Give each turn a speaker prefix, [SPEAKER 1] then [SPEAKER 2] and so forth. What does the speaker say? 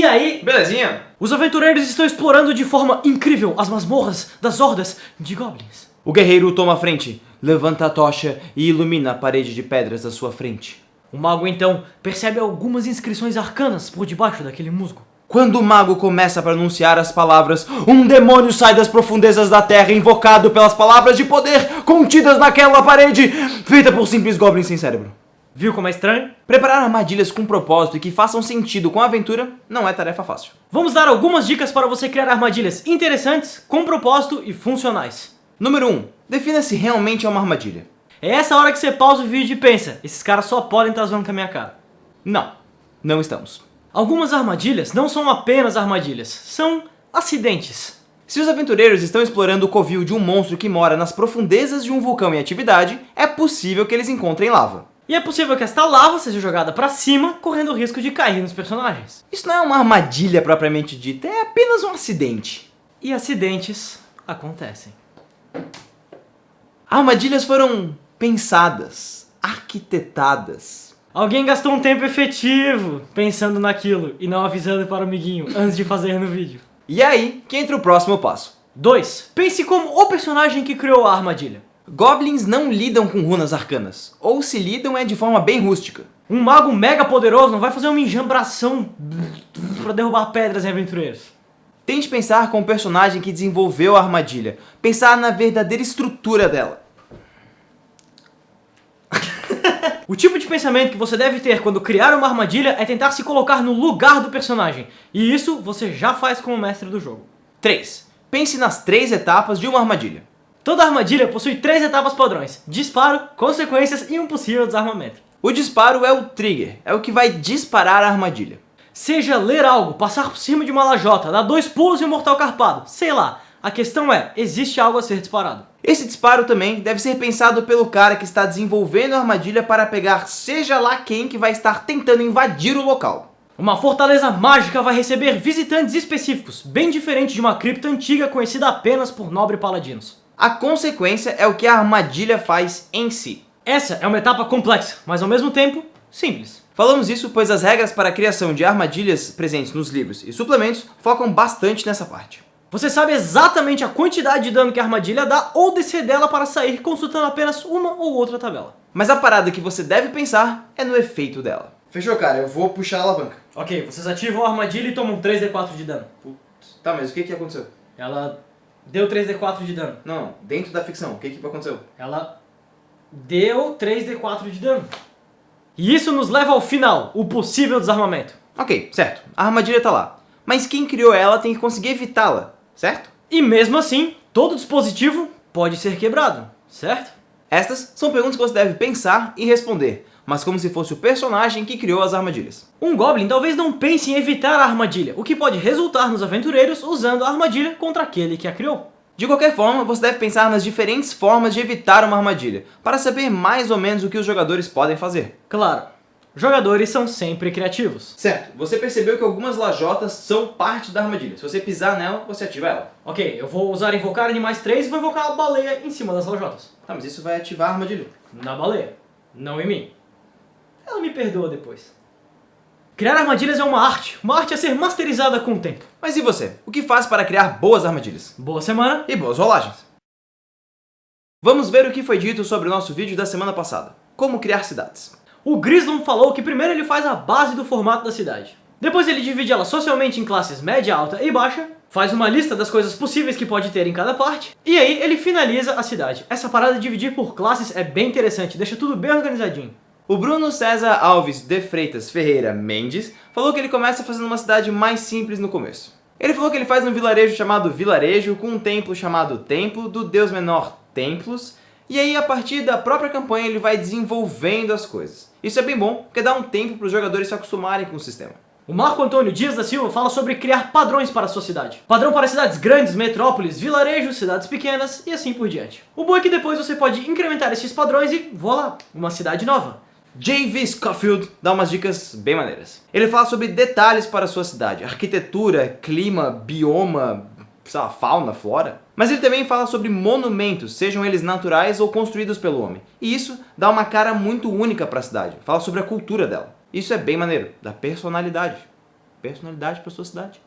[SPEAKER 1] E aí?
[SPEAKER 2] Belezinha?
[SPEAKER 1] Os aventureiros estão explorando de forma incrível as masmorras das hordas de goblins.
[SPEAKER 2] O guerreiro toma a frente, levanta a tocha e ilumina a parede de pedras à sua frente.
[SPEAKER 1] O mago então percebe algumas inscrições arcanas por debaixo daquele musgo.
[SPEAKER 2] Quando o mago começa a pronunciar as palavras, um demônio sai das profundezas da terra, invocado pelas palavras de poder contidas naquela parede, feita por simples goblins sem cérebro.
[SPEAKER 1] Viu como é estranho?
[SPEAKER 2] Preparar armadilhas com propósito e que façam sentido com a aventura não é tarefa fácil.
[SPEAKER 1] Vamos dar algumas dicas para você criar armadilhas interessantes, com propósito e funcionais.
[SPEAKER 2] Número 1. Defina se realmente é uma armadilha.
[SPEAKER 1] É essa hora que você pausa o vídeo e pensa, esses caras só podem estar zoando com a minha cara.
[SPEAKER 2] Não estamos.
[SPEAKER 1] Algumas armadilhas não são apenas armadilhas, são acidentes.
[SPEAKER 2] Se os aventureiros estão explorando o covil de um monstro que mora nas profundezas de um vulcão em atividade, é possível que eles encontrem lava.
[SPEAKER 1] E é possível que esta lava seja jogada para cima, correndo o risco de cair nos personagens.
[SPEAKER 2] Isso não é uma armadilha propriamente dita, é apenas um acidente.
[SPEAKER 1] E acidentes acontecem.
[SPEAKER 2] Armadilhas foram pensadas, arquitetadas.
[SPEAKER 1] Alguém gastou um tempo efetivo pensando naquilo e não avisando para o amiguinho antes de fazer no vídeo.
[SPEAKER 2] E aí que entra o próximo passo.
[SPEAKER 1] 2. Pense como o personagem que criou a armadilha.
[SPEAKER 2] Goblins não lidam com runas arcanas, ou se lidam é de forma bem rústica.
[SPEAKER 1] Um mago mega poderoso não vai fazer uma enjambração para derrubar pedras em aventureiros.
[SPEAKER 2] Tente pensar com o personagem que desenvolveu a armadilha, pensar na verdadeira estrutura dela.
[SPEAKER 1] O tipo de pensamento que você deve ter quando criar uma armadilha é tentar se colocar no lugar do personagem. E isso você já faz como mestre do jogo.
[SPEAKER 2] 3. Pense nas 3 etapas de uma armadilha.
[SPEAKER 1] Toda armadilha possui 3 etapas padrões: disparo, consequências e um possível desarmamento.
[SPEAKER 2] O disparo é o trigger, é o que vai disparar a armadilha.
[SPEAKER 1] Seja ler algo, passar por cima de uma lajota, dar 2 pulos e um mortal carpado, sei lá. A questão é, existe algo a ser disparado.
[SPEAKER 2] Esse disparo também deve ser pensado pelo cara que está desenvolvendo a armadilha para pegar seja lá quem que vai estar tentando invadir o local.
[SPEAKER 1] Uma fortaleza mágica vai receber visitantes específicos, bem diferente de uma cripta antiga conhecida apenas por nobre paladinos.
[SPEAKER 2] A consequência é o que a armadilha faz em si.
[SPEAKER 1] Essa é uma etapa complexa, mas ao mesmo tempo, simples.
[SPEAKER 2] Falamos isso pois as regras para a criação de armadilhas presentes nos livros e suplementos focam bastante nessa parte.
[SPEAKER 1] Você sabe exatamente a quantidade de dano que a armadilha dá ou descer dela para sair consultando apenas uma ou outra tabela.
[SPEAKER 2] Mas a parada que você deve pensar é no efeito dela. Fechou, cara, eu vou puxar a alavanca.
[SPEAKER 1] Ok, vocês ativam a armadilha e tomam 3d4 de dano.
[SPEAKER 2] Putz, tá, mas o que aconteceu?
[SPEAKER 1] Ela deu 3d4 de dano.
[SPEAKER 2] Não, dentro da ficção, o que aconteceu?
[SPEAKER 1] Ela deu 3d4 de dano. E isso nos leva ao final, o possível desarmamento.
[SPEAKER 2] Ok, certo, a armadilha tá lá. Mas quem criou ela tem que conseguir evitá-la, certo?
[SPEAKER 1] E mesmo assim, todo dispositivo pode ser quebrado, certo?
[SPEAKER 2] Estas são perguntas que você deve pensar e responder, mas como se fosse o personagem que criou as armadilhas.
[SPEAKER 1] Um Goblin talvez não pense em evitar a armadilha, o que pode resultar nos aventureiros usando a armadilha contra aquele que a criou.
[SPEAKER 2] De qualquer forma, você deve pensar nas diferentes formas de evitar uma armadilha, para saber mais ou menos o que os jogadores podem fazer.
[SPEAKER 1] Claro, jogadores são sempre criativos.
[SPEAKER 2] Certo, você percebeu que algumas lajotas são parte da armadilha. Se você pisar nela, você ativa ela.
[SPEAKER 1] Ok, eu vou usar invocar animais 3 e vou invocar a baleia em cima das lajotas.
[SPEAKER 2] Tá, mas isso vai ativar a armadilha.
[SPEAKER 1] Na baleia, não em mim. Ela me perdoa depois. Criar armadilhas é uma arte a ser masterizada com o tempo.
[SPEAKER 2] Mas e você? O que faz para criar boas armadilhas?
[SPEAKER 1] Boa semana
[SPEAKER 2] e boas rolagens. Vamos ver o que foi dito sobre o nosso vídeo da semana passada. Como criar cidades.
[SPEAKER 1] O Grislum falou que primeiro ele faz a base do formato da cidade. Depois ele divide ela socialmente em classes média, alta e baixa, faz uma lista das coisas possíveis que pode ter em cada parte, e aí ele finaliza a cidade. Essa parada de dividir por classes é bem interessante, deixa tudo bem organizadinho.
[SPEAKER 2] O Bruno César Alves de Freitas Ferreira Mendes falou que ele começa fazendo uma cidade mais simples no começo. Ele falou que ele faz um vilarejo chamado Vilarejo, com um templo chamado Templo, do deus menor Templos, e aí a partir da própria campanha ele vai desenvolvendo as coisas. Isso é bem bom, porque dá um tempo para os jogadores se acostumarem com o sistema.
[SPEAKER 1] O Marco Antônio Dias da Silva fala sobre criar padrões para a sua cidade. Padrão para cidades grandes, metrópoles, vilarejos, cidades pequenas e assim por diante. O bom é que depois você pode incrementar esses padrões e, voilà, uma cidade nova.
[SPEAKER 2] J.V. Scofield dá umas dicas bem maneiras. Ele fala sobre detalhes para a sua cidade, arquitetura, clima, bioma, sei lá, fauna, flora. Mas ele também fala sobre monumentos, sejam eles naturais ou construídos pelo homem. E isso dá uma cara muito única para a cidade, fala sobre a cultura dela. Isso é bem maneiro, dá personalidade. personalidade para sua cidade.